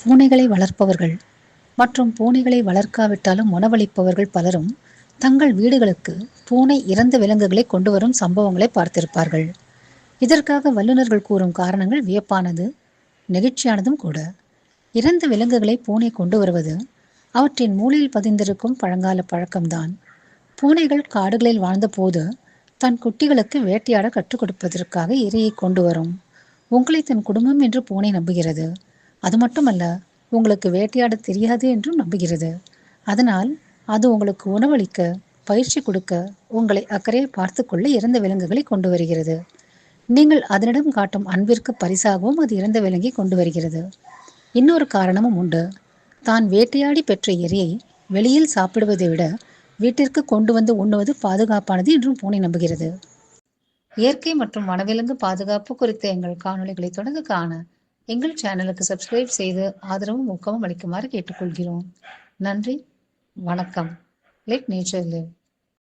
பூனைகளை வளர்ப்பவர்கள் மற்றும் பூனைகளை வளர்க்காவிட்டாலும் உணவளிப்பவர்கள் பலரும் தங்கள் வீடுகளுக்கு பூனை இறந்த விலங்குகளை கொண்டு வரும் சம்பவங்களை பார்த்திருப்பார்கள். இதற்காக வல்லுநர்கள் கூறும் காரணங்கள் வியப்பானது, நெகிழ்ச்சியானதும் கூட. இறந்த விலங்குகளை பூனை கொண்டு வருவது அவற்றின் மூளையில் பதிந்திருக்கும் பழங்கால பழக்கம்தான். பூனைகள் காடுகளில் வாழ்ந்தபோது தன் குட்டிகளுக்கு வேட்டையாட கற்றுக் கொடுப்பதற்காக இரையை கொண்டு வரும். உங்களை தன் குடும்பம் என்று பூனை நம்புகிறது. அது மட்டுமல்ல, உங்களுக்கு வேட்டையாட தெரியாது என்றும் நம்புகிறது. அதனால் அது உங்களுக்கு உணவளிக்க, பயிற்சி கொடுக்க, உங்களை அக்கறையை பார்த்து கொள்ள இறந்த விலங்குகளை கொண்டு வருகிறது. நீங்கள் அதனிடம் காட்டும் அன்பிற்கு பரிசாகவும் அது இறந்த விலங்கை கொண்டு வருகிறது. இன்னொரு காரணமும் உண்டு. தான் வேட்டையாடி பெற்ற இரையை வெளியில் சாப்பிடுவதை விட வீட்டிற்கு கொண்டு வந்து உண்ணுவது பாதுகாப்பானது என்றும் பூனை நம்புகிறது. இயற்கை மற்றும் வனவிலங்கு பாதுகாப்பு குறித்த எங்கள் காணொளிகளை தொடர்ந்து காண எங்கள் சேனலுக்கு சப்ஸ்கிரைப் செய்து ஆதரவும் ஊக்கமும் அளிக்குமாறு கேட்டுக்கொள்கிறோம். நன்றி, வணக்கம். Let nature live.